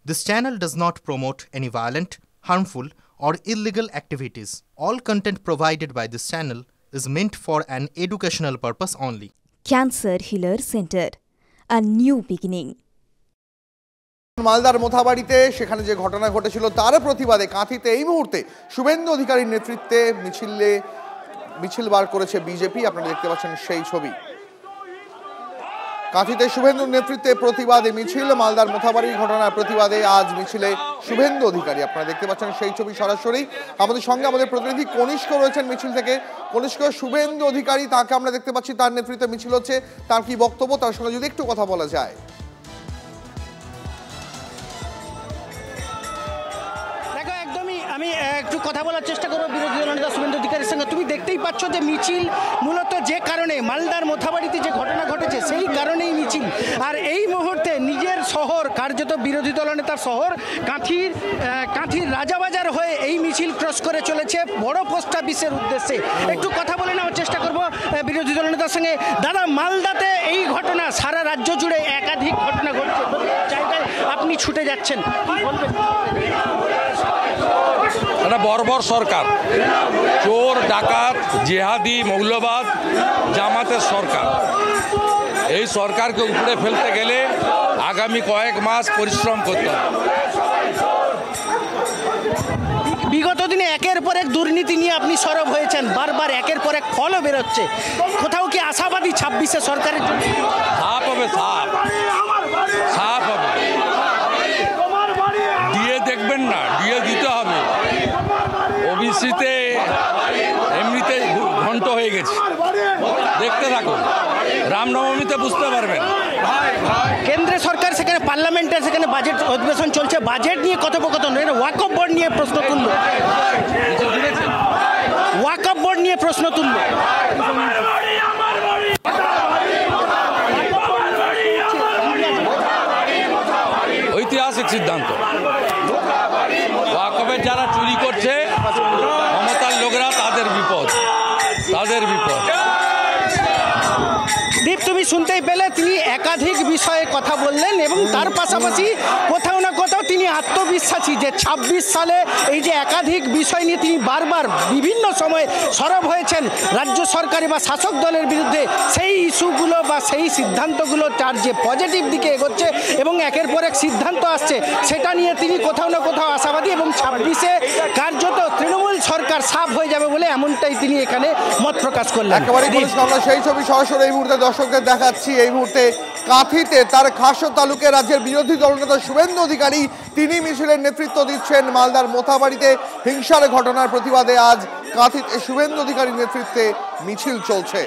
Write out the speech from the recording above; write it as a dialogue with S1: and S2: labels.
S1: This channel does not promote any violent, harmful, or illegal activities. All content provided by this channel is meant for an educational purpose only.
S2: Cancer Healer Center, a new beginning.
S3: মালদার মোথাবাড়িতে সেখানে যে ঘটনা ঘটেছিল তার প্রতিবাদে কাঁথিতে এই মুহূর্তে শুভেন্দু অধিকারীর নেতৃত্বে মিছিল বার করেছে বিজেপি। আপনারা দেখতে পাচ্ছেন সেই ছবি। কাঁথিতে শুভেন্দুর নেতৃত্বে প্রতিবাদে মিছিল। মালদার মোথাবাড়ির ঘটনার প্রতিবাদে আজ মিছিলে শুভেন্দু অধিকারী। আপনারা দেখতে পাচ্ছেন সেই ছবি সরাসরি। আমাদের সঙ্গে আমাদের প্রতিনিধি কনিষ্ক রয়েছেন মিছিল থেকে। কনিষ্ক, শুভেন্দু অধিকারী তাকে আমরা দেখতে পাচ্ছি, তার নেতৃত্বে মিছিল হচ্ছে, তার কি বক্তব্য, তার সঙ্গে যদি একটু কথা বলা যায়।
S4: আমি একটু কথা বলার চেষ্টা করবো বিরোধী দলনেতা শুভেন্দু অধিকারীর সঙ্গে। তুমি দেখতেই পাচ্ছ যে মিছিল মূলত যে কারণে মালদার মোথাবাড়িতে যে ঘটনা ঘটেছে সেই কারণেই মিছিল। আর এই মুহূর্তে নিজের শহর, কার্যত বিরোধী দলনেতার শহর কাঁথির রাজাবাজার হয়ে এই মিছিল ক্রস করে চলেছে বড় পোস্ট অফিসের উদ্দেশ্যে। একটু কথা বলে নেওয়ার চেষ্টা করবো বিরোধী দলনেতার সঙ্গে। দাদা, মালদাতে এই ঘটনা সারা রাজ্য জুড়ে একাধিক ঘটনা ঘটছে, জায়গায় আপনি ছুটে যাচ্ছেন,
S5: একটা বর্বর সরকার, চোর, ডাকাত, জেহাদি, মৌলবাদ, জামাতের সরকার। এই সরকারকে উপরে ফেলতে গেলে আগামী কয়েক মাস পরিশ্রম করতে হবে।
S4: বিগত দিনে একের পর এক দুর্নীতি নিয়ে আপনি সরব হয়েছেন, বারবার একের পর এক ফলও বেরোচ্ছে। কোথাও কি আশাবাদী 26-এ সরকারের জন্য?
S5: সাপ হবে, সাপ হবে। দিয়ে দেখবেন না, দিয়ে দিতে হবে। ওবিসিতে এমনিতে ঘন্ট হয়ে গেছে, দেখতে থাকুন, রামনবমীতে বুঝতে পারবেন।
S4: কেন্দ্র সরকার সেখানে পার্লামেন্টে সেখানে বাজেট অধিবেশন চলছে, বাজেট নিয়ে কথোপকথন, ওয়াকফ বোর্ড নিয়ে প্রশ্ন তুলল, ওয়াকফ বোর্ড নিয়ে প্রশ্ন তুলল।
S5: ঐতিহাসিক সিদ্ধান্ত। ওয়াকফের যারা চুরি করছে, ক্ষমতার লোকরা, তাদের বিপদ।
S4: দীপ, তুমি শুনতেই পেলে, তিনি একাধিক বিষয়ে কথা বললেন এবং তার পাশাপাশি কোথাও না কোথাও তিনি আত্মবিশ্বাসী যে 26 সালে এই যে একাধিক বিষয় নিয়ে তিনি বারবার বিভিন্ন সময়ে সরব হয়েছেন রাজ্য সরকার বা শাসক দলের বিরুদ্ধে, সেই ইস্যুগুলো বা সেই সিদ্ধান্তগুলো তার যে পজিটিভ দিকে এগোচ্ছে এবং একের পর এক সিদ্ধান্ত আসছে, সেটা নিয়ে তিনি কোথাও না কোথাও আশাবাদী এবং 26-এ কার্যত তৃণমূল সরকার সাফ হয়ে যাবে বলে এমনটাই তিনি এখানে মত প্রকাশ করলেন।
S3: একেবারে আমরা সেই ছবি সরাসরি এই মুহূর্তে দর্শকদের দেখাচ্ছি। এই মুহূর্তে কাঁথিতে তার খাসো তালুকে রাজ্যের বিরোধী দলনেতা শুভেন্দু অধিকারী তিনি মিছিলের নেতৃত্ব দিচ্ছেন। মালদার মোথাবাড়িতে হিংসার ঘটনার প্রতিবাদে আজ কাঁথিতে শুভেন্দু অধিকারীর নেতৃত্বে মিছিল চলছে।